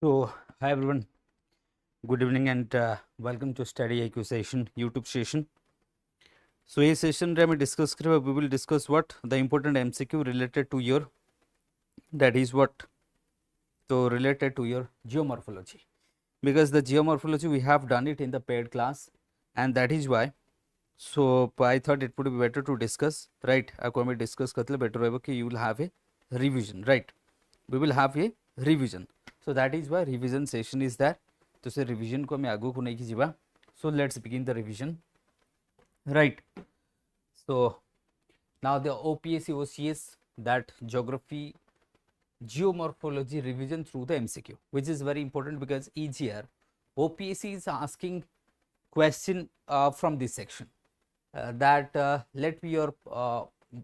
So, hi everyone, good evening and welcome to StudyIQ session, YouTube session. So, in session we will discuss what the important MCQ related to your, that is what, so related to your geomorphology, because the geomorphology we have done it in the paid class, and that is why. So, I thought it would be better to discuss, right? I discuss better you will have a revision, right? We will have a revision. So, that is why revision session is there. तो से revision को हमें आगू को नहीं कीजिएगा. So let's begin the revision, right. So now the OPSC OCS, that geography geomorphology revision through the MCQ, which is very important because each year OPSC is asking question from this section, that let be your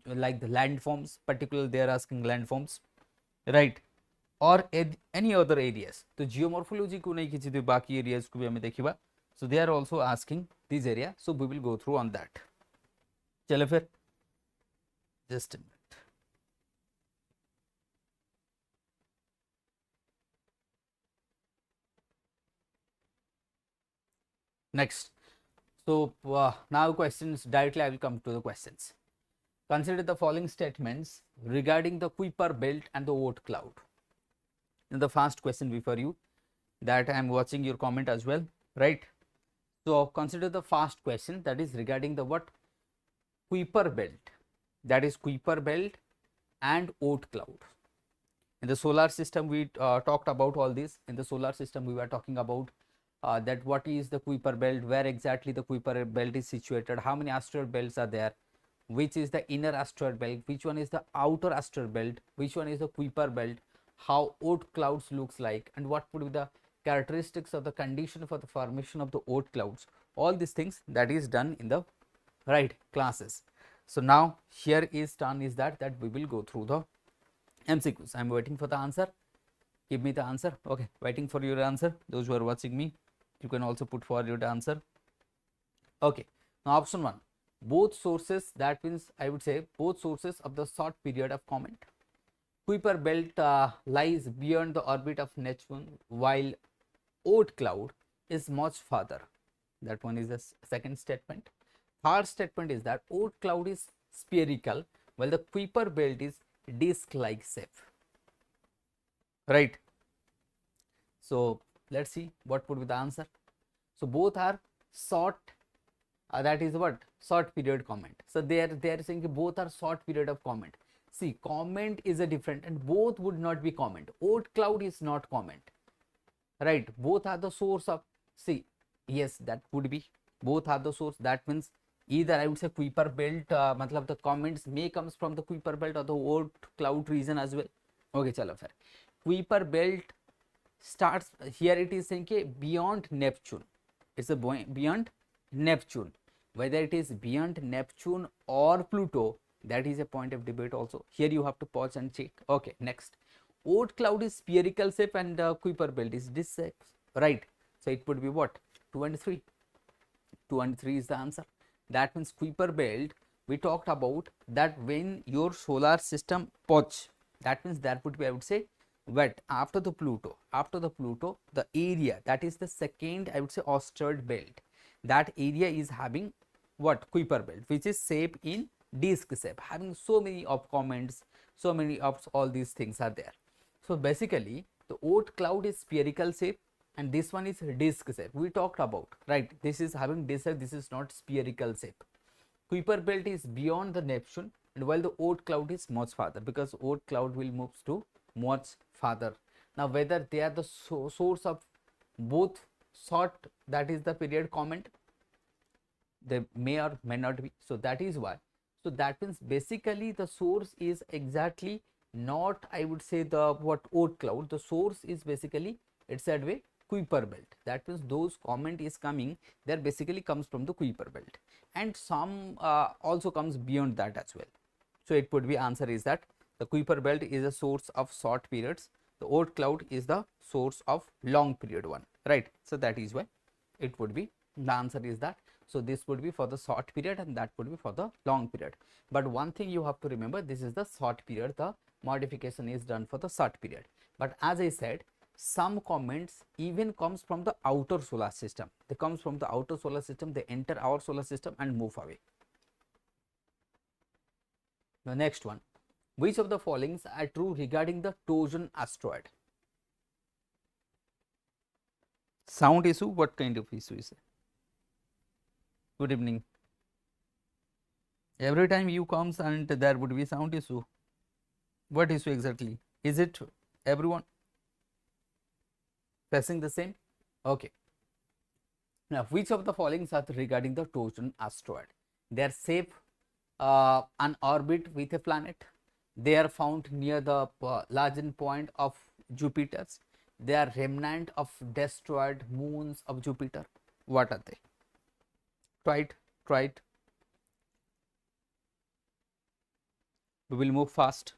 like the landforms, particularly they are asking landforms, right, or any other areas. तो geomorphology को नहीं खींची, बाकी areas को भी हमें देखिबा. So they are also asking this area, so we will go through on that. चलो फिर, just a minute. Next, so now questions, directly I will come to the questions. Consider the following statements regarding the Kuiper belt and the Oort cloud. In the first question before you, that I am watching your comment as well, right? So consider the first question, that is regarding the what? Kuiper belt, that is Kuiper belt and Oort cloud. In the solar system we talked about all this. In the solar system we were talking about that what is the Kuiper belt, where exactly the Kuiper belt is situated, how many asteroid belts are there, which is the inner asteroid belt, which one is the outer asteroid belt, which one is the Kuiper belt, how Oort clouds looks like, and what would be the characteristics of the condition for the formation of the Oort clouds. All these things that is done in the right classes. So now here is done is that we will go through the MCQs. I am waiting for the answer. Give me the answer. Okay, waiting for your answer. Those who are watching me, you can also put for your answer. Okay, now option 1, both sources, that means I would say both sources of the short period of comet. Kuiper belt lies beyond the orbit of Neptune, while Oort cloud is much farther. That one is the second statement. Third statement is that Oort cloud is spherical, while the Kuiper belt is disc-like shape. Right. So let's see what would be the answer. So both are short, that is what, short period comet. So they are saying both are short period of comet. See, comet is a different, and both would not be comet. Oort cloud is not comet, right? Both are the source of, see, yes, that would be, both are the source. That means either I would say Kuiper belt, matlab the comets may comes from the Kuiper belt or the Oort cloud region as well. Okay, chalo fair. Kuiper belt starts here, it is saying beyond Neptune. It's a beyond Neptune. Whether it is beyond Neptune or Pluto, that is a point of debate also. Here you have to pause and check. Okay, next. Oort cloud is spherical shape and Kuiper belt is disc shape, right? So it would be what? 2 and 3. 2 and 3 is the answer. That means Kuiper belt, we talked about that when your solar system pouch, that means that would be, I would say, wet after the Pluto. After the Pluto, the area, that is the second, I would say, asteroid belt. That area is having what? Kuiper belt, which is shape in disc shape, having so many of comments, so many of all these things are there. So basically the Oort cloud is spherical shape and this one is disc shape. We talked about, right? This is having disc shape, this is not spherical shape. Kuiper belt is beyond the Neptune, and while the Oort cloud is much farther, because Oort cloud will move to much farther. Now whether they are the source of both short, that is the period comment, they may or may not be. So that is why. So that means basically the source is exactly not, I would say, the what Oort cloud. The source is basically, it's that way, Kuiper belt. That means those comment is coming there basically comes from the Kuiper belt, and some also comes beyond that as well. So it would be, answer is that the Kuiper belt is a source of short periods, the Oort cloud is the source of long period one, right? So that is why it would be, the answer is that. So this would be for the short period and that would be for the long period. But one thing you have to remember, this is the short period, the modification is done for the short period. But as I said, some comets even comes from the outer solar system. They comes from the outer solar system, they enter our solar system and move away. The next one, which of the followings are true regarding the Trojan asteroid? Sound issue, what kind of issue is it? Good evening. Every time you comes and there would be sound issue. What issue exactly? Is it everyone facing the same? Okay. Now, which of the following are regarding the Trojan asteroid? They are safe on orbit with a planet. They are found near the largest point of Jupiter. They are remnant of destroyed moons of Jupiter. What are they? Try it. Try it. We will move fast.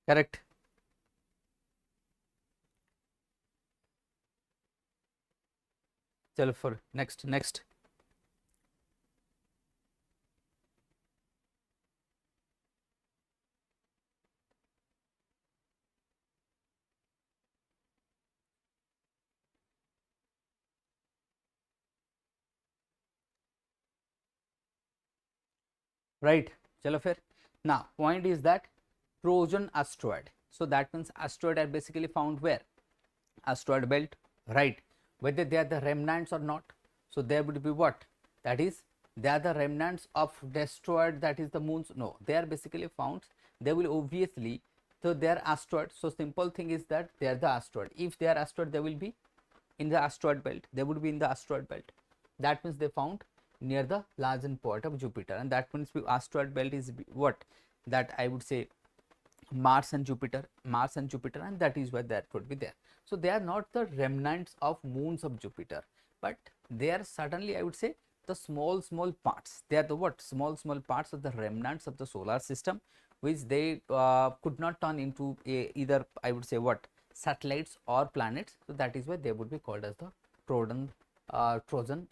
Correct. Chalo for next. Right. Chalo fair. Now, point is that Trojan asteroid. So that means asteroid are basically found where? Asteroid belt, right? Whether they are the remnants or not. So there would be what? That is, they are the remnants of destroyed, that is the moons. No, they are basically found. They will obviously, so they are asteroid. So simple thing is that they are the asteroid. If they are asteroid, they will be in the asteroid belt. They would be in the asteroid belt. That means they found near the largest point of Jupiter, and that means asteroid belt is what? That I would say Mars and Jupiter, and that is why that would be there. So they are not the remnants of moons of Jupiter, but they are certainly, I would say, the small parts. They are the what? Small parts of the remnants of the solar system, which they could not turn into either, I would say, what? Satellites or planets. So that is why they would be called as the Trojan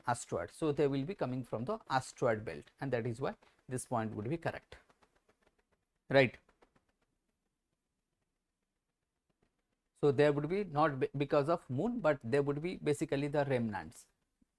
asteroid. So they will be coming from the asteroid belt, and that is why this point would be correct. Right. So there would be not because of moon, but there would be basically the remnants.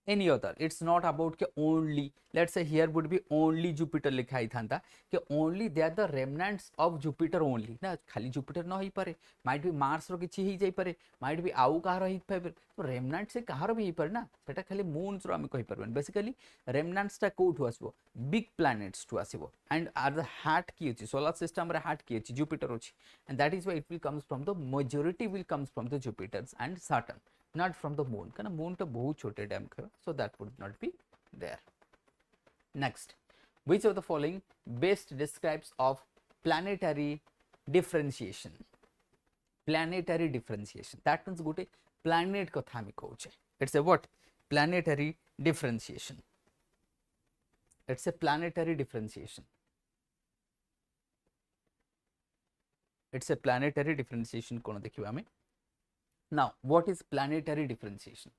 Any other, it's not about ke only, let's say here would be only Jupiter लिखा ही था कि only they are the remnants of Jupiter only ना, खाली Jupiter न ही पारे, might be Mars रो किछि ही जाई पारे, might be आउ कहार ही पारे, तो remnants से कहार भी ही पारे ना, सेटा खाली moons रो आमे कहि परबन. Basically remnants टा कोठु आसीबो, big planets टु आसीबो, and are the hat की अछि solar system रे hat की अछि Jupiter अछि, and that is why it will comes from the majority will comes from the Jupiters and Saturn, not from the moon, कारण moon तो बहुत छोटे डैम का, so that would not be there. Next, which of the following best describes of planetary differentiation? Planetary differentiation, that means गोटे planet कथा आमे कहूचे. It's a what? Planetary differentiation. It's a planetary differentiation. It's a planetary differentiation कोन देखिबा आमे. Now, what is planetary differentiation?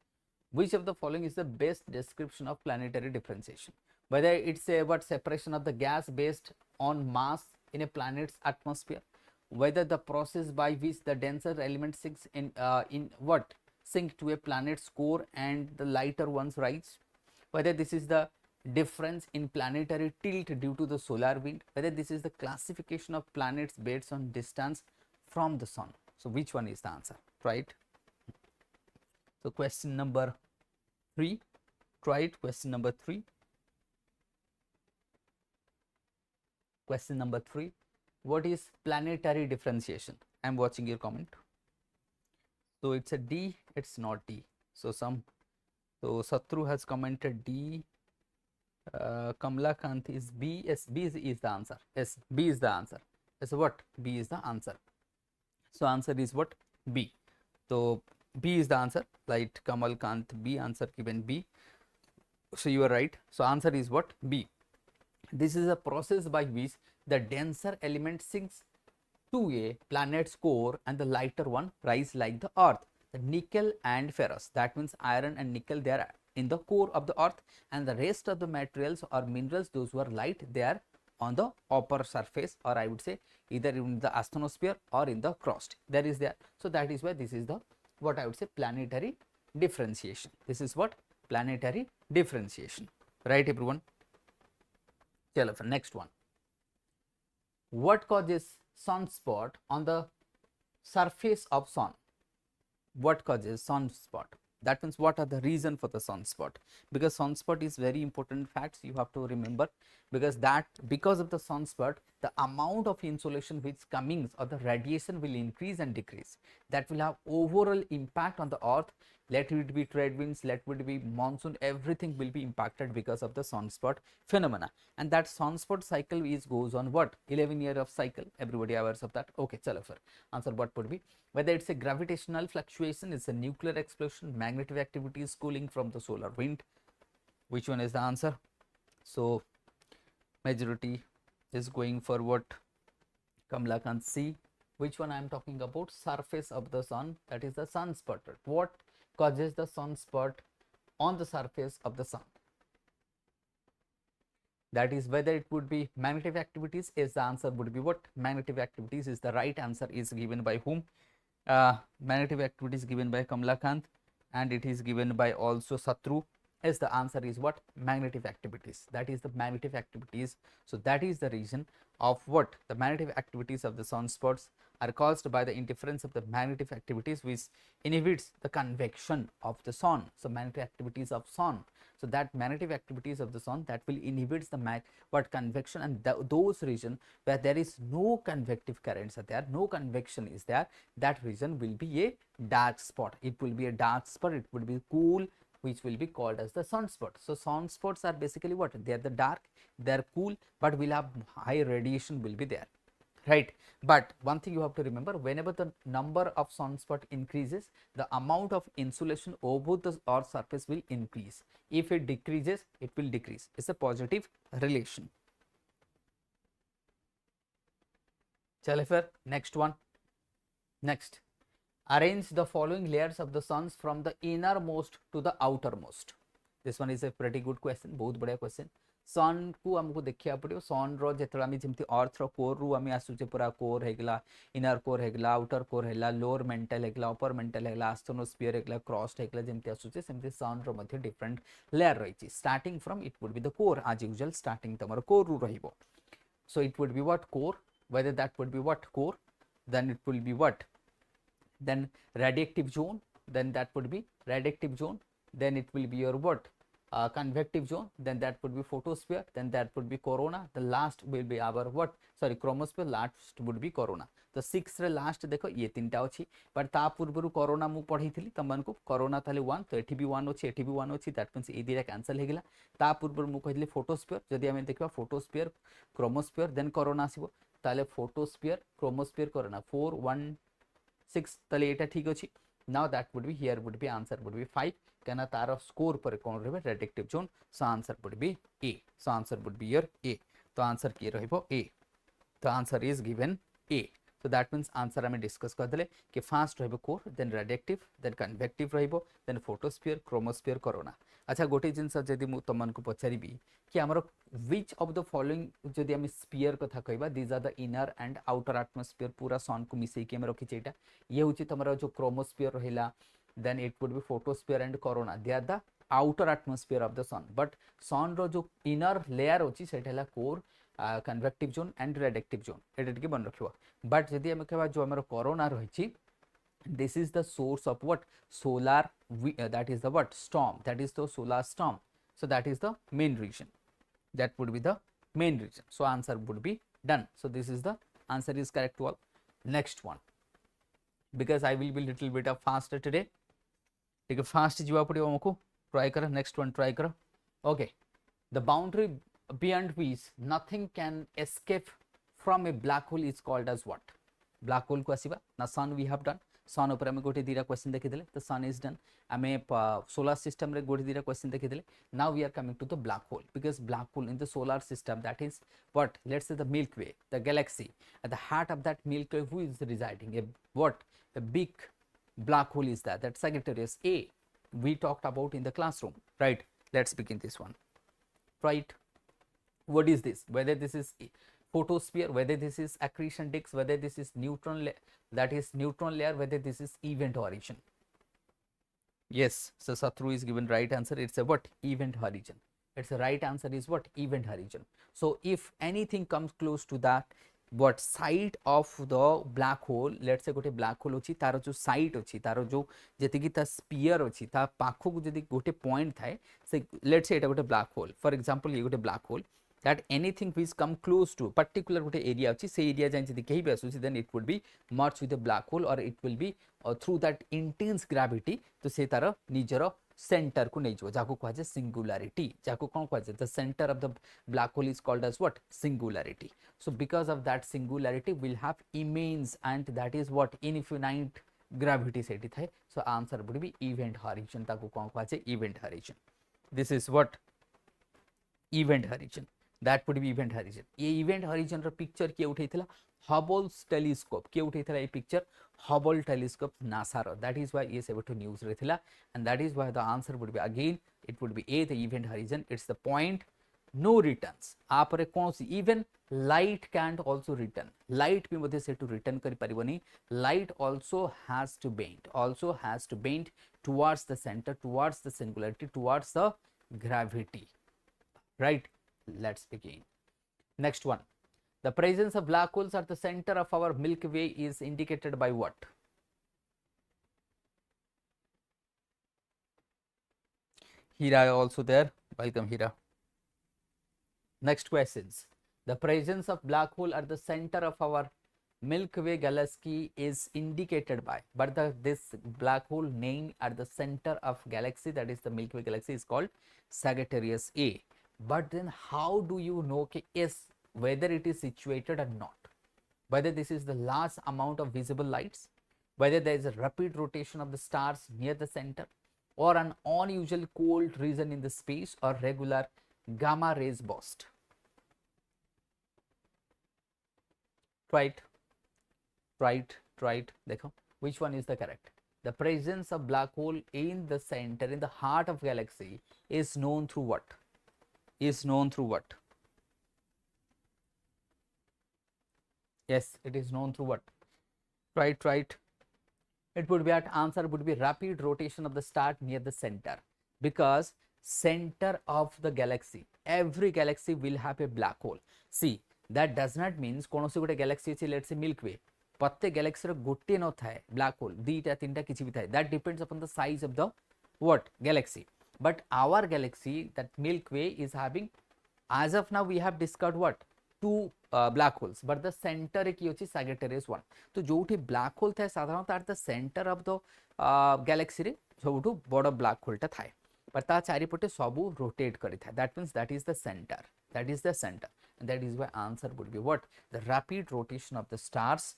Which of the following is the best description of planetary differentiation? Whether it's a what? Separation of the gas based on mass in a planet's atmosphere, whether the process by which the denser element sinks in what? Sink to a planet's core and the lighter ones rise, whether this is the difference in planetary tilt due to the solar wind, whether this is the classification of planets based on distance from the sun. So which one is the answer? Right. So question number 3, try it. Question number 3. Question number 3. What is planetary differentiation? I am watching your comment. So it's a D. It's not D. So Satru has commented D. Kamla Kant is B. Yes, B is the answer. Yes, B is the answer. So what? B is the answer. So answer is what? B. So B is the answer. Right, Kamal Kant, B, answer given B. So you are right. So answer is what? B. This is a process by which the denser element sinks to a planet's core and the lighter one rise like the earth. The nickel and ferrous, that means iron and nickel, they are in the core of the earth, and the rest of the materials or minerals, those who are light, they are on the upper surface, or I would say either in the asthenosphere or in the crust. There is there. So that is why this is the what I would say planetary differentiation. This is what planetary differentiation. Right, everyone? Chalo, for next one. What causes sunspot on the surface of sun? What causes sunspot? That means what are the reason for the sunspot? Because sunspot is very important facts you have to remember, because of the sunspot the amount of insolation which coming or the radiation will increase and decrease. That will have overall impact on the earth. Let it be trade winds, let it be monsoon, everything will be impacted because of the sunspot phenomena. And that sunspot cycle is goes on what 11 year of cycle. Everybody aware of that? Okay, chalo sir. Answer what would be? Whether it's a gravitational fluctuation, it's a nuclear explosion, magnetic activity is cooling from the solar wind. Which one is the answer? So majority is going for what? Kamala can see. Which one I am talking about? Surface of the sun, that is the sunspot. What causes the sunspot on the surface of the sun? That is whether it would be magnetic activities. Is the answer would be what? Magnetic activities is the right answer, is given by whom? Magnetic activities given by Kamalakant, and it is given by also Satru. Is the answer is what? Magnetic activities. That is the magnetic activities. So that is the reason of what? The magnetic activities of the sunspots are caused by the interference of the magnetic activities which inhibits the convection of the sun. So magnetic activities of sun. So that magnetic activities of the sun that will inhibits the convection, and those region where there is no convective currents are there, no convection is there, that region will be a dark spot. It will be a dark spot, it will be cool, which will be called as the sunspot. So sunspots are basically what? They are the dark, they are cool, but will have high radiation will be there, right? But one thing you have to remember, whenever the number of sunspot increases, the amount of insolation over the earth surface will increase. If it decreases, it will decrease. It's a positive relation. Chalo, next one. Next, arrange the following layers of the suns from the innermost to the outermost. This one is a pretty good question, बहुत बढ़िया question. सन को हमको देखिया पड़ियो, सन रो जेतला आमी जेमति अर्थ रो core रु आमी आसुचे पूरा कोर हेगला, इनर कोर हेगला, आउटर कोर हेगला, लोअर मेंटल हेगला, अपर मेंटल हेगला, एस्थेनोस्फियर हेगला, क्रस्ट हेगला, जेमति आसुचे सेमति सन रो मध्ये डिफरेंट लेयर रहिछि. Starting from it would be the core, as usual starting तमर कोर रु रहिबो. So it would be what? Core. Whether that would be what? Core, then it will be what? Then radioactive zone, then that would be radioactive zone, then it will be your what? Convective zone, then that would be photosphere, then that would be corona, the last will be our what? Sorry, chromosphere, last would be corona. तो 6 रे last देखो ये तीनटा अछि, पर ता पूर्वरु corona मु पढिथिली तमन को कोरोना थाले 1, तो एठी भी 1 अछि, एठी भी 1 अछि, that means A Indira cancel हे गेला. ता पूर्वरु मु कहितली फोटोस्फियर, जदि हमें देखबा फोटोस्फियर क्रोमोस्फियर देन कोरोना आसीबो, ताले फोटोस्फियर क्रोमोस्फियर कोरोना 4 1 6 ताले एटा ठीक अछि. Now that would be, here would be answer would be 5, कहना तार स्कोर पर कौन रहिबो? Radioactive zone. So answer would be A. So answer would be your A. तो आंसर की रहिबो A. तो आंसर is given A. So that means answer हमें डिस्कस कर देले कि फास्ट रहिबो core, then radiative, then convective रहिबो, देन फोटोस्फियर, क्रोमोस्फियर, कोरोना. अच्छा, गोटे जिनस जदि मु तमन को पचारिबी कि हमर व्हिच ऑफ द फॉलोइंग जदि हम स्फीयर कथा कहबा, these are the inner and outer atmosphere पूरा सन को मिसई के हम रखि छैटा. ये होची तमरा जो क्रोमोस्फियर रहिला, then it would be photosphere and corona, they are the outer atmosphere of the sun, but sun रो जो inner layer होची सेटा हला core, convective zone and radioactive zone. एटा टिके बन रखिबो. बट जदि हम कहबा जो हमर corona रहिछि, this is the source of what? Solar, that is the what? Storm, that is the solar storm. So that is the main reason, that would be the main reason. So answer would be done. So this is the answer is correct to all. Next one, because I will be little bit of faster today. ठीक है, fast जीवा पड़ियो हमको. Try करो, next one try करो. Okay, the boundary beyond which nothing can escape from a black hole is called as what? Black hole को आसीबा ना sun we have done. Sun ऊपर हमें गोटे दीरा क्वेश्चन देखि देले, तो सन इज डन. हमें सोलर सिस्टम रे गोटे दीरा क्वेश्चन देखि देले. Now we are coming to the black hole, because black hole in the solar system, that is what? Let's say the milky way, the Galaxy. At the heart of that milky way who is residing? A what? A big black hole is that Sagittarius A we talked about in the classroom, right? Let's begin this one, right? what is this, whether this is photosphere, whether this is accretion disk, whether this is neutron layer, whether this is event horizon. Yes, so Satru is given right answer. It's a what? Event horizon. It's the right answer is what? Event horizon. So if anything comes close to that, what site of the black hole, let's say गोटे black hole अछि तारो जो site अछि तारो जो जेतिकी ता sphere अछि ता पाखो को जदि गोटे point थाए से let's say एटा गोटे black hole, for example ये गोटे black hole, that anything which come close to particular गोटे area अछि से area जाय जदि केही भी आसुछि, then it would be merged with the black hole or it will be through that intense gravity तो से तारो निजरो center को नहीं जो जाको कहा जाए singularity, जाको कौन कहा जाए, the center of the black hole is called as what? Singularity. So because of that singularity we'll have immense, and that is what? Infinite gravity सेठी थाए. So answer would be event horizon, ताको कौन कहा जाए? Event horizon. This is what? Event horizon. That would be event horizon. ये event horizon रो picture किए उठेइथिला? Hubble's telescope किए उठेइथिला ये picture? Hubble telescope NASA row. That is why ये सब to news रहथिला, and that is why the answer would be again it would be A, the event horizon. It's the point no returns. आपरे कौन सी even light can't also return. Light भी मध्य से to return करी परिवनी. Light also has to bend towards the center, towards the singularity, towards the gravity. Right? Let's begin. Next one. The presence of black holes at the center of our Milky Way is indicated by what? Hira also there. Welcome, Hira. Next questions. The presence of black hole at the center of our Milky Way galaxy is indicated by, but this black hole name at the center of galaxy, that is the Milky Way galaxy, is called Sagittarius A. But then how do you know whether it is situated or not? Whether this is the large amount of visible lights, whether there is a rapid rotation of the stars near the center, or an unusual cold region in the space, or regular gamma rays burst. Try it. देखो, which one is the correct? The presence of black hole in the center, in the heart of galaxy, is known through what? Yes, it is known through what? Try it. It would be at answer would be rapid rotation of the star near the center, because center of the galaxy, every galaxy will have a black hole. See, that does not means कोनोसी गोटे galaxy अछि, let's say Milky Way, प्रत्येक galaxy रो गोटे न थाए black hole, दीटा तीनटा किछि भी थाए, that depends upon the size of the what? Galaxy. But our galaxy, that Milky Way, is having, as of now we have discovered what? Two black holes, but the center एक ये Sagittarius 1. तो जोठी black hole थाए साधारणतः at the center of the galaxy रे सबुठु बड़ black hole टा थाए, but ता चारिपटे सबु rotate करि थाए. That means that is the center. And that is why answer would be what? The rapid rotation of the stars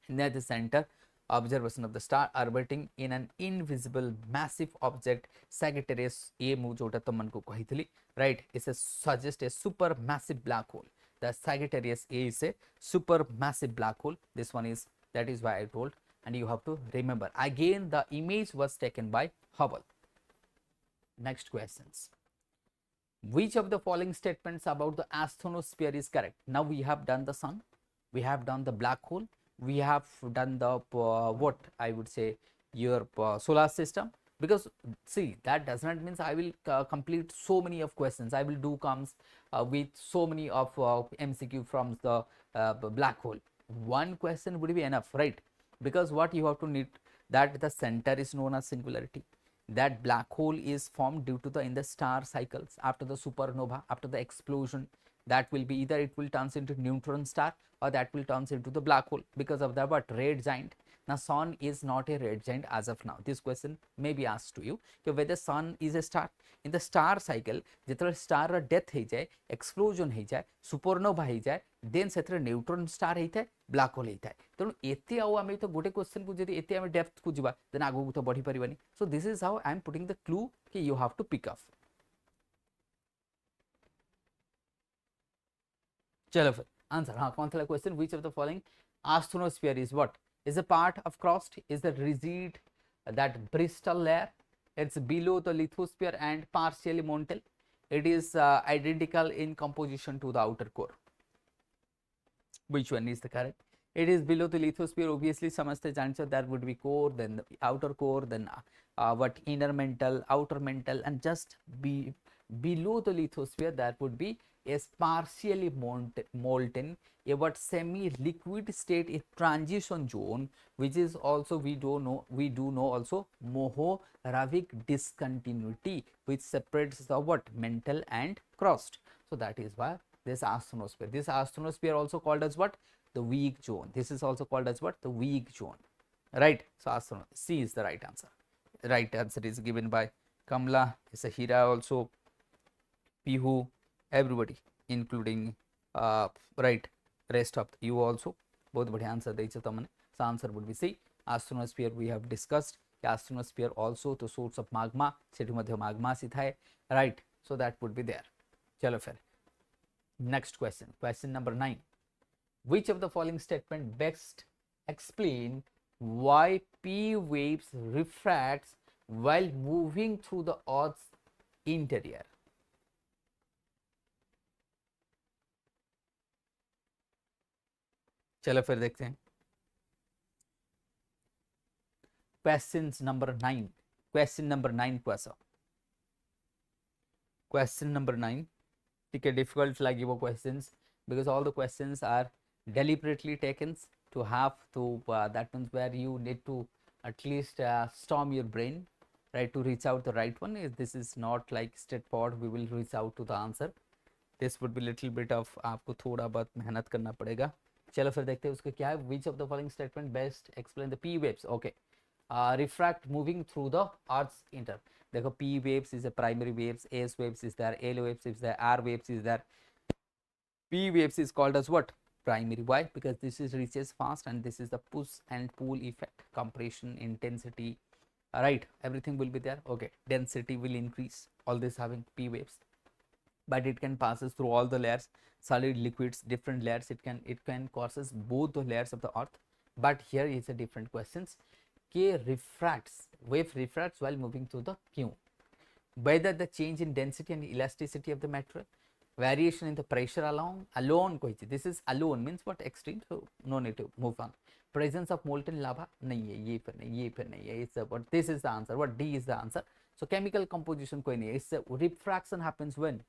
near the center, observation of the star orbiting in an invisible massive object Sagittarius A mu jota tamanku kahithili, right? It suggests a super massive black hole. The Sagittarius A is a super massive black hole. This one is, that is why I told, and you have to remember again the image was taken by Hubble. Next questions. Which of the following statements about the asthenosphere is correct? Now we have done the sun, we have done the black hole, we have done the what I would say your solar system, because see, that does not means I will complete so many of questions. I will do comes with so many of MCQ from the black hole. One question would be enough, right? Because what you have to need, that the center is known as singularity, that black hole is formed due to the in the star cycles after the supernova, after the explosion, that will be either it will turns into neutron star or that will turns into the black hole because of the what? Red giant. Now sun is not a red giant as of now. This question may be asked to you whether sun is a star. In the star cycle, जेतले star death हो जाए, explosion हो जाए, supernova हो जाए, then सेतरे neutron star होता है, black hole होता है. तो एते आउ आमे तो गोटे क्वेश्चन को जदि एते आमे डेप्थ को जिबा, then आगु को तो बढ़ी परिबानी. So this is how I am putting the clue कि you have to pick up. चलो फिर आंसर, हाँ कौन सा question? Which of the following asthenosphere is what? Is a part of crust, is the rigid that Bristol layer, it's below the lithosphere and partially mantle, it is identical in composition to the outer core. Which one is the correct? It is below the lithosphere. Obviously, samaste jancho there would be core, then the outer core, then what inner mantle, outer mantle, and just below the lithosphere there would be a partially molten, a what semi-liquid state, a transition zone, which is also we do know also Mohoravic discontinuity, which separates the what mantle and crust. So that is why this asthenosphere also called as what, the weak zone. This is also called as what, the weak zone, right? So C is the right answer. Right answer is given by Kamla, Sahira also, Pihu, everybody, including right rest of you also. Both बढ़िया answer देइछ तमने. So answer would be C. Asthenosphere we have discussed. Asthenosphere also the source of magma. Sethi Madhya magma सी थाए, right? So that would be there. चलो फिर next question, question number 9. Which of the following statement best explain why P waves refracts while moving through the Earth's interior? चलो फिर देखते हैं questions number 9. Question number 9 को आसा. Question number 9 ठीक है, difficult लगी वो questions because all the questions are deliberately taken to have to that means where you need to at least storm your brain, right, to reach out the right one. This is not like straightforward we will reach out to the answer. This would be little bit of आपको थोड़ा बहुत मेहनत करना पड़ेगा. चलो फिर देखते हैं उसका क्या है. Which of the following statement best explain the P waves? Okay, refract moving through the Earth's interior. देखो P waves is a primary waves, S waves is there, L waves is there, R waves is there. P waves is called as what? Primary. Why? Because this is reaches fast and this is the push and pull effect, compression, intensity, right? Everything will be there. Okay, density will increase. All this having P waves, but it can passes through all the layers, solid, liquids, different layers. It can causes both the layers of the Earth. But here is a different questions. K refracts, wave refracts while moving through the Q. Whether the change in density and elasticity of the material, variation in the pressure alone कोई, this is alone means what, extreme, so no need to move on. Presence of molten lava नहीं है, ये फिर नहीं है, it's what, this is the answer, what, D is the answer. So chemical composition कोई नहीं है. It's refraction happens when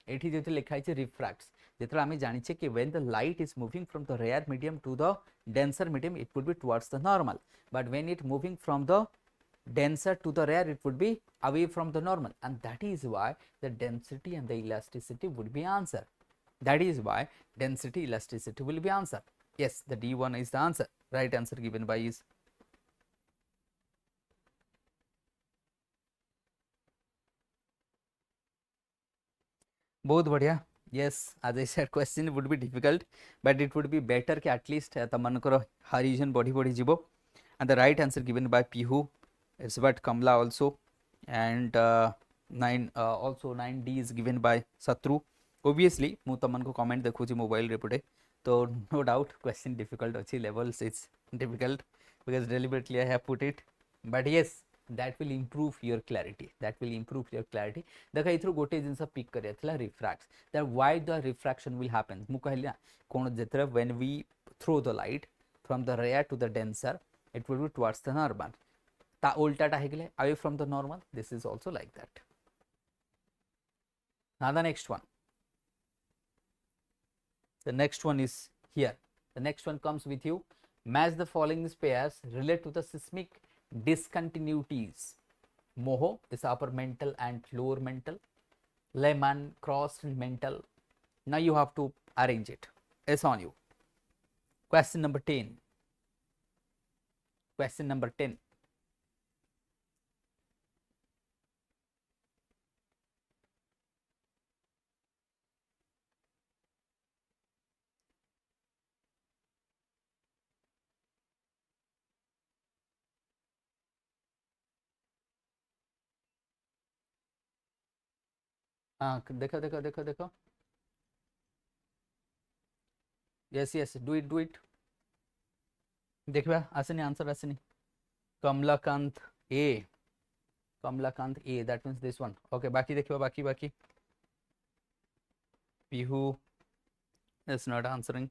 एठी जेते लिखा है refracts जेतरा हमें जानि छे कि when the light is moving from the rare medium to the denser medium it would be towards the normal, but when it moving from the denser to the rare it would be away from the normal, and that is why the density and the elasticity would be answer. That is why density elasticity will be answer. Yes, the D1 is the answer. Right answer given by is बहुत बढ़िया. Yes, as I said, question would be difficult, but it would be better कि at least तमनकर horizon बड़ी जीवो. And the right answer given by Pihu, it's what Kamla also, and 9 also 9D is given by Satru. Obviously, ମୁଁ ତମनको comment देखुची mobile रे पटे, तो no doubt question difficult अच्छी levels it's difficult because deliberately I have put it, but yes, that will improve your clarity. That will improve your clarity. देखा इथरो गोटे जिनस pick करिया थला refracts. That why the refraction will happen. मु कहलिया कोन जेतरा when we throw the light from the rare to the denser, it will be towards the normal. ता उल्टाटा है गले away from the normal. This is also like that. Now the next one. The next one is here. The next one comes with you. Match the following pairs relate to the seismic discontinuities. Moho is upper mantle and lower mantle. Lehmann cross mantle. Now you have to arrange it. It's on you. Question number 10. Question number 10. देखो. Yes, do it. देखिए आसनी answer आसनी. Kamlakant A. That means this one. Okay, बाकी देखिए बाकी. Pihu is not answering.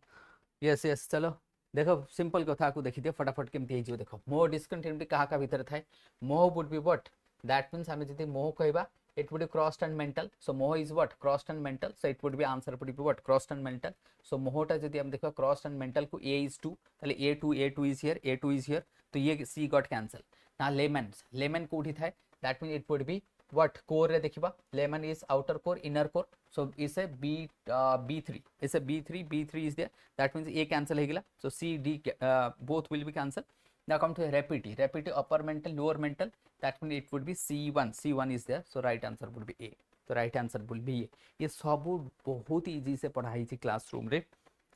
Yes, yes, चलो देखो simple कथा को देखि दियो फटाफट केमती हेजियो देखो मोह डिस्कंटिन्यूटी कहा का भीतर थाए मोह would be what that means हमें जति मोह कहबा it would be crossed and mental, so moh is what crossed and mental, so it would be answer would be what crossed and mental. So moh ta जति हम देखो crossed and mental को a is 2 ताले a2 is here, a2 is here, तो ये c got cancel. now lemon कोठी थाए that means it would be what core रे देखिबा lemon is outer core inner core, so is a b3 is a b3 is there, that means a cancel हे गेला, so c d both will be cancelled. Now come to rapidity upper mental lower mental, that means it would be c1 is there, so right answer would be a, so right answer would be a. ये सब बहुत easy से पढ़ाई थी classroom रे,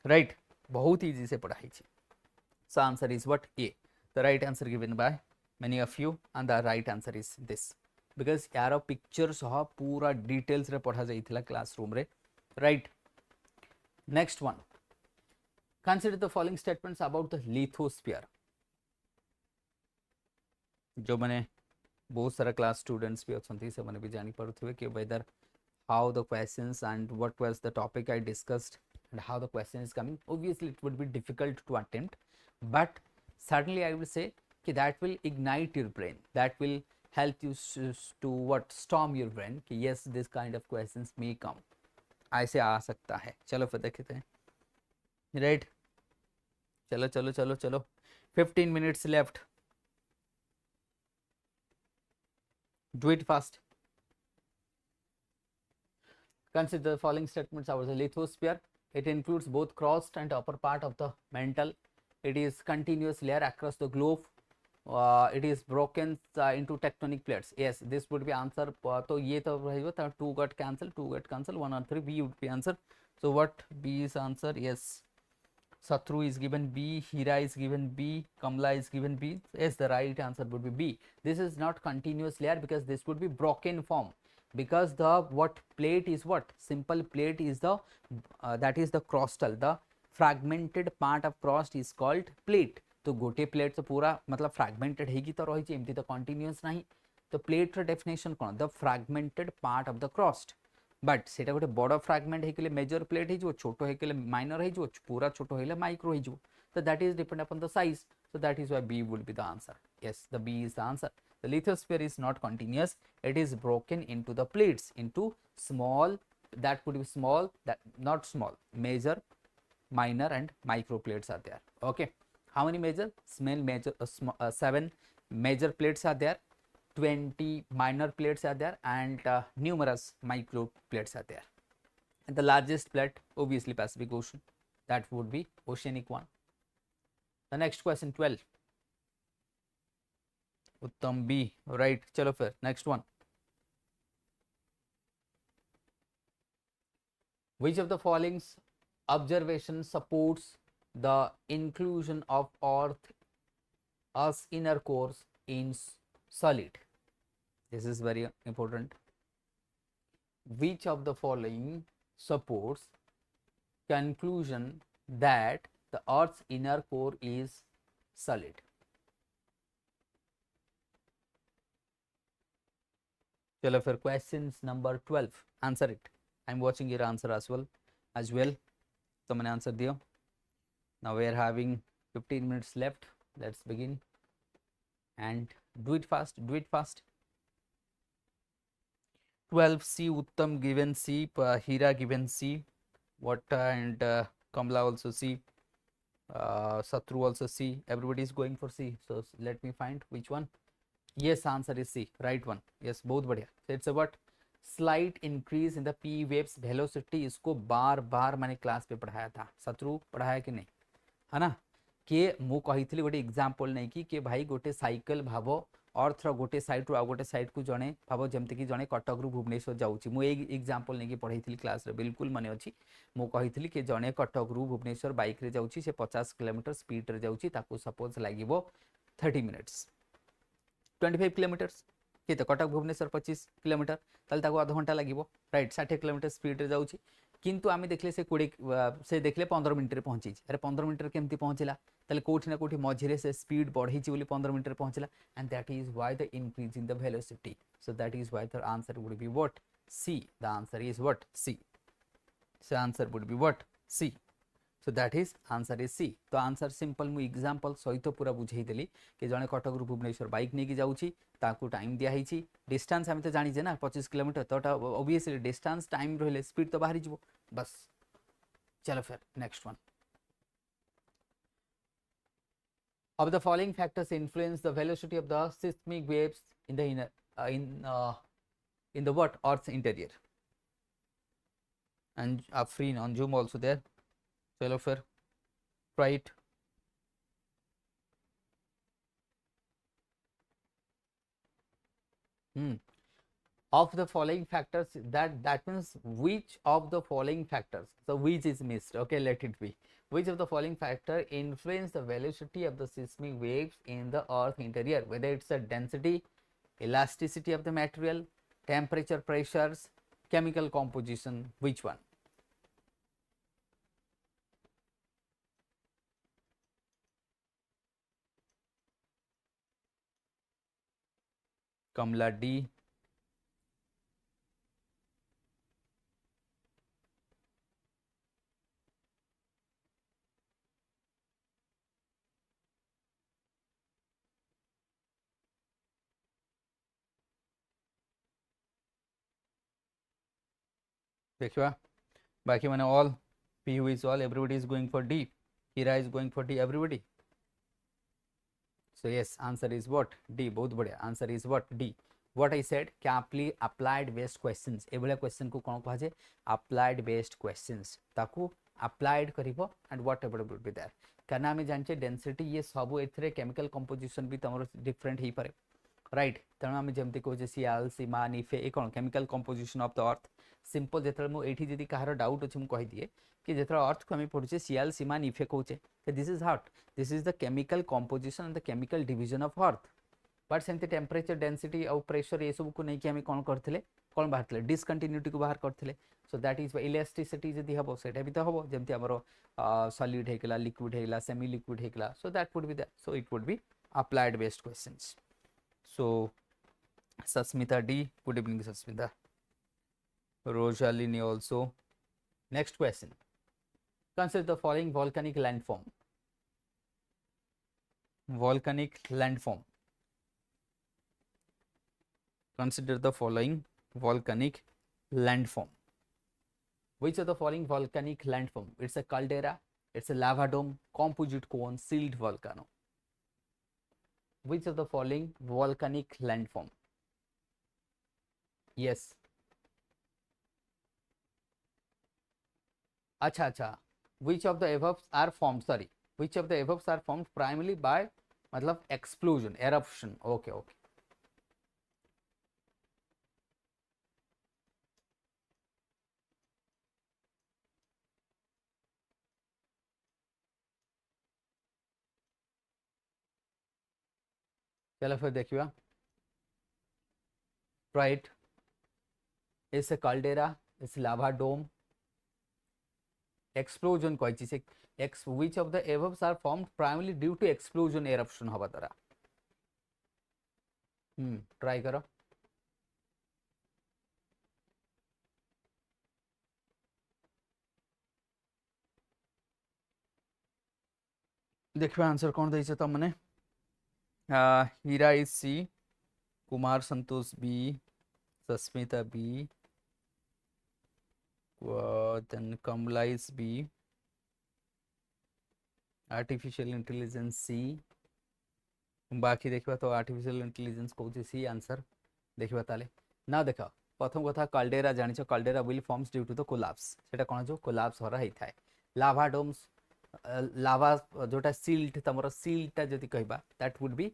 right बहुत easy से पढ़ाई थी. So answer is what a, the right answer given by many of you, and the right answer is this, because यार पिक्चर सह पूरा डिटेल्स रे पढ़ा जाइथिला क्लासरूम रे, right. Next one, consider the following statements about the lithosphere. जो मैंने बहुत सारा क्लास स्टूडेंट्स भी अच्छे से मैंने भी जानी पड़ुथे कि whether how the questions and what was the topic I discussed and how the question is coming. Obviously it would be difficult to attempt, but certainly I will say कि that will ignite your brain, that will help you to what storm your brain कि yes this kind of questions may come, ऐसे आ सकता है. चलो फिर देखते हैं, right. चलो चलो चलो चलो 15 minutes left, do it fast. Consider the following statements about the lithosphere. It includes both crossed and upper part of the mantle. It is continuous layer across the globe. It is broken into tectonic plates. Yes, this would be answer. तो ये तो रहेगा, तो 2 got cancelled, 1 और 3, B would be answer. So what B is answer? Yes, Satru is given B, Hira is given B, Kamla is given B. Yes, the right answer would be B. This is not continuous layer because this would be broken form. Because the what plate is what simple plate is the that is the crustal, the fragmented part of crust is called plate. तो गोटे plate तो पूरा मतलब fragmented हैगी तो रही एमती तो कंटिन्यूअस नहीं, तो प्लेट र डेफिनेशन कोन the fragmented part of the crust, but सेटा गोटे बड़ फ्रैगमेंट हेकले मेजर प्लेट हेजो, छोटो हेकले माइनर हेजो, पूरा छोटो हेले माइक्रो हेजो, तो that is depend upon the size, so that is why B would be the answer. Yes, the B is the answer. The lithosphere is not continuous, it is broken into the plates, into small, that could be small, that not small, major, minor and micro plates are there. Okay, how many major? Small major 7 major plates are there, 20 minor plates are there, and numerous micro plates are there. And the largest plate obviously Pacific Ocean, that would be oceanic one. The next question 12, उत्तम B, right. चलो फिर next one. Which of the following observation supports the inclusion of Earth's inner cores in solid? This is very important. Which of the following supports conclusion that the Earth's inner core is solid? चलो फिर question number 12, answer it. I am watching your answer as well. तो मैंने answer दिया. Now we are having 15 minutes left. Let's begin and do it fast. 12 C, Uttam given C, Hira given C, what and Kamla also C, Satru also C. Everybody is going for C. So let me find which one. Yes, answer is C, right one. Yes, बहुत बढ़िया. So it's about slight increase in the P waves velocity. इसको बार बार मैंने class पे पढ़ाया था. शत्रु पढ़ाया कि नहीं, है ना? कि मु कही गोटे एग्जांपल नहीं कि भाई गोटे साइकिल भाव अर्थ रो गोटे साइड रो आ गोटे साइड को जणे भाव जेमति कि जणे कटक रु भुवनेश्वर जाउची. मु एक एग्जांपल नहीं कि पढ़ाई क्लास रे, बिल्कुल माने अछि. मु कही कि जणे कटक रु भुवनेश्वर बाइक रे जाउची, से 50 किलोमीटर स्पीड रे जाउची, ताको सपोज लागिवो 30 मिनिट्स. 25 किलोमीटर्स कि तो कटक भुवनेश्वर 25 किलोमीटर ताले ताको आधा घंटा लागिवो, राइट. 60 किलोमीटर स्पीड रे जाउची, किंतु आमे देखले से 20 से देखले 15 मिनिट रे पहुंची. अरे 15 मिनिट रे केमती पहुंचला, ताले कोठी ना कोठी मझिरे से स्पीड बढ़ीची बोली 15 मिनिट रे पहुंचला, and that is why the increase in the velocity. So that is why the answer would be what C. The answer is what C. So answer would be what? C. So that is answer is C. तो answer simple मु example सहित पूरा बुझेई देली कि जने कटक रु Bhubaneswar bike नेकी जाउची ताकू टाइम दिया हिची डिस्टेंस हम तो जानी जे ना 25 किलोमीटर तो ऑब्वियसली डिस्टेंस टाइम रहले स्पीड तो बाहरी जीवो बस चलो फिर next one of the following factors influence the velocity of the seismic waves in the inner in the what earth's interior and free on zoom also there चलो फिर try it of the following factors that means which of the following factors so which is missed okay let it be which of the following factor influence the velocity of the seismic waves in the earth interior whether it's a density elasticity of the material temperature pressures chemical composition which one Kamla D देखिए बाकी मैंने all PU is all everybody is going for D Hira is going for D everybody so yes answer is what D बहुत बढ़िया answer is what D what I said caply applied based questions एभलिया question को कौन कहा जाए applied based questions ताकू applied करिवो and whatever will be there करना हमें जानचे डेंसिटी ये सब एथरे केमिकल कंपोजिशन भी तमरो डिफरेंट ही पारे राइट तेणु आम जमी कहे सियाल सीमा निफे ये कौन chemical composition of the earth simple जो मुझे जदि कहार डाउट अच्छे मुझे दिए कि जो अर्थ को आम पढ़ुचे सियाल सीमा निफे कहे this is hot this is the chemical composition and the chemical division of earth but सेमती टेम्परेचर डेंसिटी और प्रेशर ये सब को लेकिन आम कौन करते कौन बाहर डिस्कंटिन्यूटी को बाहर करते सो दैट इज इलास्टिसिटी जदि हम से भी तो हम जमी आमर सॉलिड होगा लिक्विड होगा सेमी लिक्विड होगा सो that would B that so it would be applied based questions So, Sasmita D, good evening, Sasmita. Rosaline also. Next question. Consider the following volcanic landform. Volcanic landform. Consider the following volcanic landform. Which of the following volcanic landform? It's a caldera, it's a lava dome, composite cone, sealed volcano. Which of the following volcanic landform? Yes. अच्छा which of the above are formed sorry which of the above are formed primarily by मतलब explosion eruption okay चलो फिर देखिए right it's a caldera it's lava dome explosion कही से which of the above are formed primarily due to explosion eruption हवा द्वारा try करो देखिए आंसर कौन देइছে त मने Hira is C Kumar Santosh B Sasmita B then Kamla is B artificial intelligence C बाकी देखा तो आर्टिफिशियल इंटेलिजेंस कौन सी आंसर देखा ताले ना देखा प्रथम कथा काल्डेरा जानिछ caldera will forms due to the collapse सेटा कोन जो कोलैप्स होरा हेइ थाए लावा डोम्स लावा जोटा सिल्ट तमरो सिल्टा जति कहबा दैट वुड बी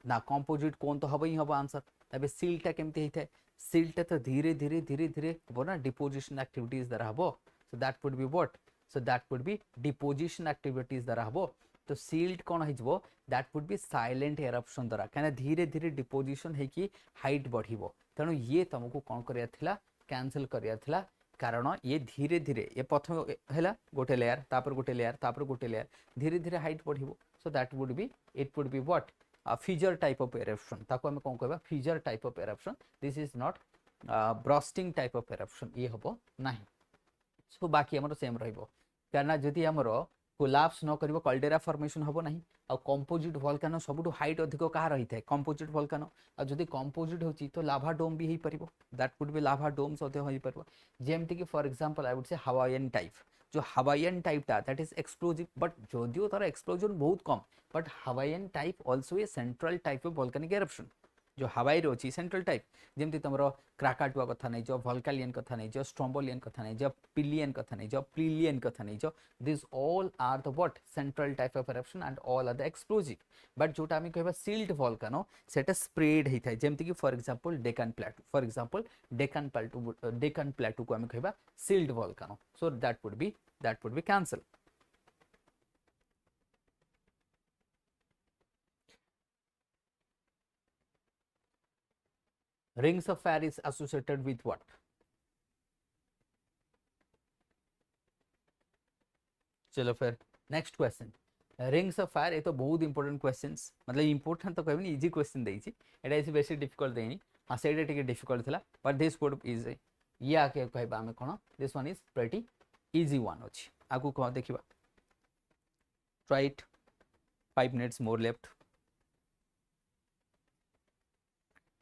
ना कंपोजिट कोन तो हबई हबो आंसर तबे सिल्टा केमते हेइ थाए सिल्टा तो धीरे धीरे धीरे धीरे हबो ना डिपोजिशन एक्टिविटीज द्वारा हबो सो that would be what so that would B deposition activities द्वारा हबो तो सिल्ट कौन हो that would B silent eruption द्वारा कहीं धीरे धीरे डिपोजिशन होगी हाइट बढ़ो तेणु ये तुमको कौन करा कैंसल करा कारण ये धीरे धीरे ये प्रथम है गोटे लेयर तापर गोटे लेयर तापर गोटे लेयर धीरे धीरे हाइट बढ़ो so that would be it would be what fissure type of eruption ताको हम कौन कहबा fissure type of eruption this is not bursting type of eruption ये हम ना सो बाकी आमर सेम रहिबो कारणा जदि आमर कोलाप्स न करिवो कल्डेरा फॉर्मेशन हबो नाही आ कंपोजिट वोल्केनो सबुठु हाइट अधिक कहा रही थाए कंपोजिट वोल्केनो आ जदि कंपोजिट होची तो लावा डोम भी हेई परिबो that could be lava dome सते होई परिबो जेमति कि for example I would say Hawaiian type जो हवाईयन टाइप टा दैट इज एक्सप्लोजिव बट जदियो तार एक्सप्लोजन बहुत कम but Hawaiian type also a central type of volcanic eruption जो हवाई रोची सेंट्रल टाइप जेमती तुमरो क्राकाटुआ कथा नहीं जो वोल्कालियन कथा नहीं जो स्ट्रोम्बोलियन कथा नहीं जो पिलियन कथा नहीं जो प्रिलियन कथा नहीं जो this all are the what central type of eruption and all are the explosive but जोटा आमी कहबा सिल्ट वोल्केनो सेटा स्प्रेड हेई थाए जेमती कि फॉर एग्जांपल डेक्कन प्लेटू को आमी कहबा सिल्ट volcano so that would B cancel rings of fire is associated with what चलो फिर next question rings of fire ये तो बहुत इंपोर्टेंट क्वेश्चंस मतलब इंपोर्टेंट तो कहबनी इजी क्वेश्चन देइछि एटा इज बेसी डिफिकल्ट देनी हां सेटा टिके डिफिकल्ट थिला बट दिस वुड इज ये आके कहबा हमें कोन this one is pretty easy one अछि आगु को देखिबा try it 5 minutes more left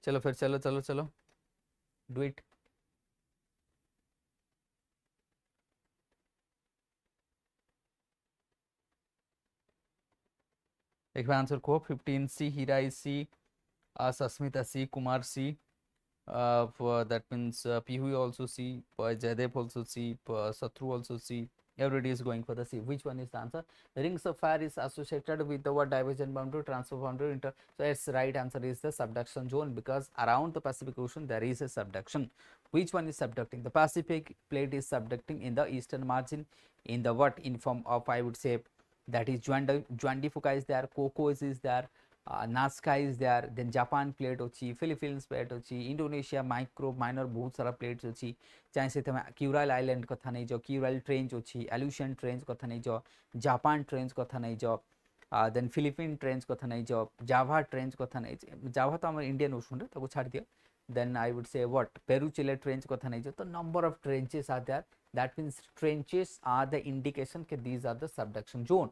चलो फिर चलो डू इट देखिए आंसर को 15 C Hira is C Sasmita C Kumar C that means Pihu also C, Jaydev also C, Satru also C. Everybody is going for the C. Which one is the answer? Rings of fire is associated with the what divergent boundary, transfer boundary, inter. So its right answer is the subduction zone because around the Pacific Ocean there is a subduction. Which one is subducting? The Pacific plate is subducting in the eastern margin in the what in form of I would say that is Juandi Fuka is there, Cocos is there. Nazca is there then Japan plate अच्छी Philippines plate अच्छी Indonesia minor बहुत सारा plates अच्छी चाहे से Kuril island कथा नहीं जो क्यूराइल ट्रेंच अच्छी एल्यूशियन ट्रेंच कथा नहीं जो जापान ट्रेंच कथा नहीं जो देन फिलीपीन ट्रेंच कथा नहीं जो जावा ट्रेंच कथा नहीं जावा तो आम इंडियन ओशन रे छाड़ दियो then I would say what Peru Chile trench कथा नहीं जो तो number of trenches are there that means trenches are the indication के these are the subduction zone.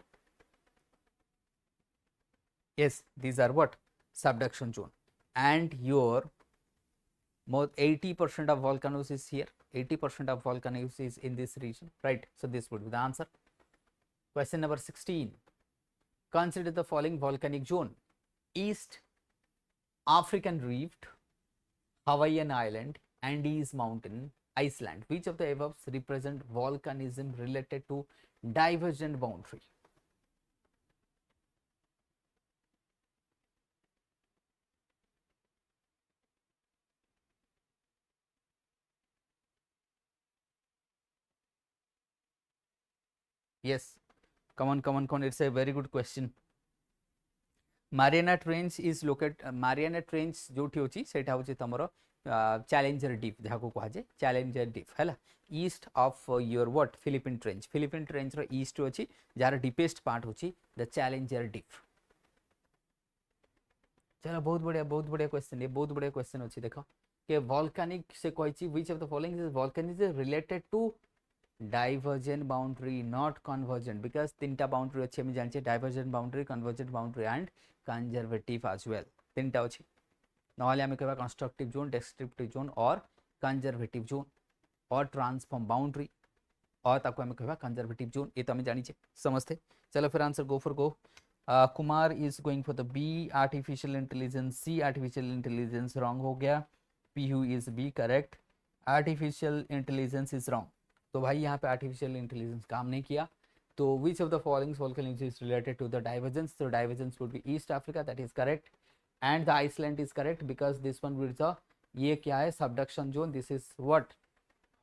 Yes, these are what subduction zone and your more 80% of volcanoes is here, 80% of volcanoes is in this region, right? So this would be the answer. Question number 16, consider the following volcanic zone: East African Rift, Hawaiian Island, Andes Mountain, Iceland. Which of the above represent volcanism related to divergent boundary? Yes, come on, it's a very good question. Mariana Trench is located Mariana Trench जोठी होची सेटा होची तमरो Challenger Deep जहाको कहा जे Challenger Deep हैला east of your what Philippine trench रो ईस्ट होची जार डीपेस्ट पार्ट होची द चैलेंजर डीप. चलो बहुत बढ़िया क्वेश्चन, ये बहुत बढ़िया क्वेश्चन होची देखो कि वोल्केनिक से कहची which of the following is volcanism related to divergent boundary not convergent because तीनटा बाउंड्री अच्छे हम जानचे divergent boundary, convergent boundary and conservative as well. तीनटा अच्छे नहले हमें कहबा constructive zone, descriptive zone और conservative zone और transform boundary और ताको हमें कहबा conservative zone. ये तो हमें जानी चाहिए समझते. चलो फिर answer go for go. Kumar is going for the B artificial intelligence, C artificial intelligence wrong हो गया. Pihu is B correct. Artificial intelligence is wrong. तो भाई यहाँ पे आर्टिफिशियल इंटेलिजेंस काम नहीं किया. तो which of the following volcanism is related to the divergence? तो divergence would be East Africa, that is correct, and the Iceland is correct because this one will the ये क्या है subduction zone, this is what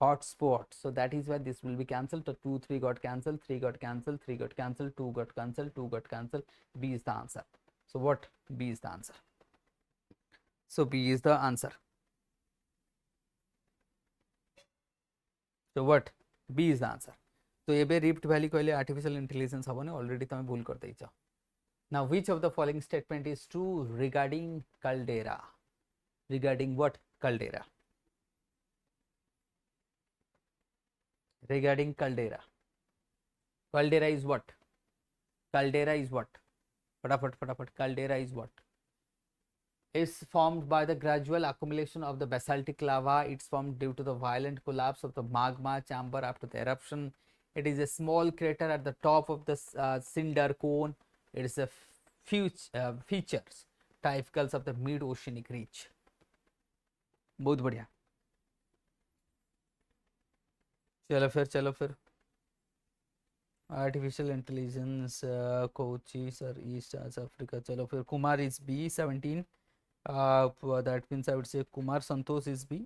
hot spot. So that is why this will be cancel. तो 2 3 got cancel, 3 got cancel, 3 got cancel, 2 got cancel, 2 got cancel. B is the answer. So what B is the answer. So B is the answer. So what B is the answer. तो ये rift valley कहले artificial intelligence हबने already तमे भूल कर देइछ. Now which of the following statement is true regarding caldera? Regarding what? Caldera. regarding caldera. Caldera is what? Caldera is what? Fatafat. Caldera is what? Is formed by the gradual accumulation of the basaltic lava. It's formed due to the violent collapse of the magma chamber after the eruption. It is a small crater at the top of the cinder cone. It is a features typical of the mid-oceanic reach. बहुत बढ़िया. चलो फिर artificial intelligence कोची sir east Africa. चलो फिर Kumar is B 17. That means I would say Kumar Santosh is B,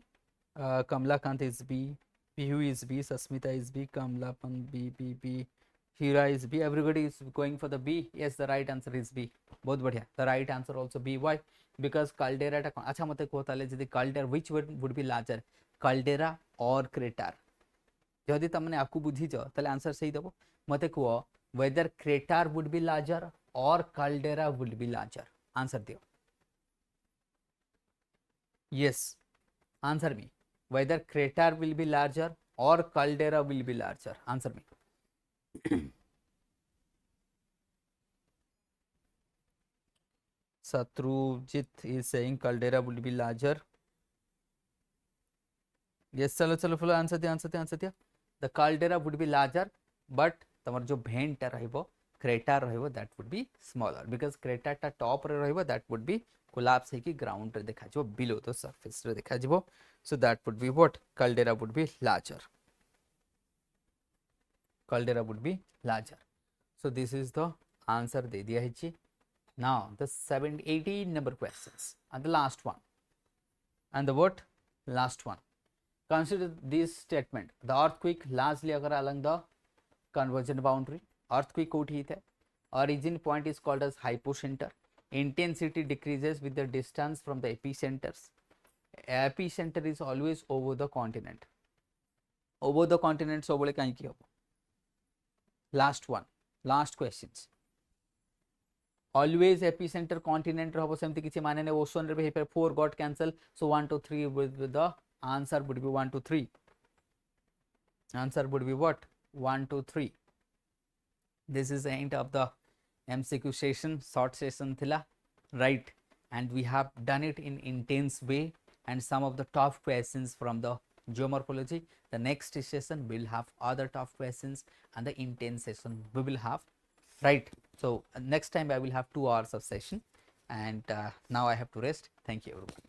Kamlakant is B, Pihu is B, Sasmita is B, Kamlapan B, Hira is B. Everybody is going for the B. Yes, the right answer is B. बहुत बढ़िया. The right answer also B. Why? Because caldera टा अच्छा मते को ताले जदि caldera which would be larger, caldera or crater. जदि तमने आपको बुझी जो ताले आंसर सही दबो. मते को whether crater would be larger or caldera would be larger. Answer दियो. Yes, answer me. Whether crater will be larger or caldera will be larger. Answer me. Satrujit is saying caldera would be larger. Yes, चलो answer दिया. The caldera would be larger, but तमर जो भेंट रहिबो crater रहिबो that would be smaller because crater टा top रे रहिबो that would be collapse है कि ground रे देखा जो below the surface रे देखा जो. So that would be what? Caldera would be larger. Caldera would be larger. So this is the answer दे दिया है जी. Now the 18 number questions and the last one. And the what? Last one. Consider this statement. The earthquake largely occur along the convergent boundary. Earthquake कोठी है. Origin point is called as hypocenter. Intensity decreases with the distance from the epicenters. Epicenter is always over the continent. Over the continent सबले कहीं की होगा. Last one. Last questions. Always epicenter continent रहो सेमती किसी माने ने ocean रे पे 4 got cancel. So 1 2 3 with the answer would be 1 2 3. Answer would be what? 1 2 3. This is the end of the MCQ session, short session thila, right? And we have done it in intense way and some of the tough questions from the geomorphology. The next session will have other tough questions and the intense session we will have, right? So next time I will have 2 hours of session and now I have to rest. Thank you everyone.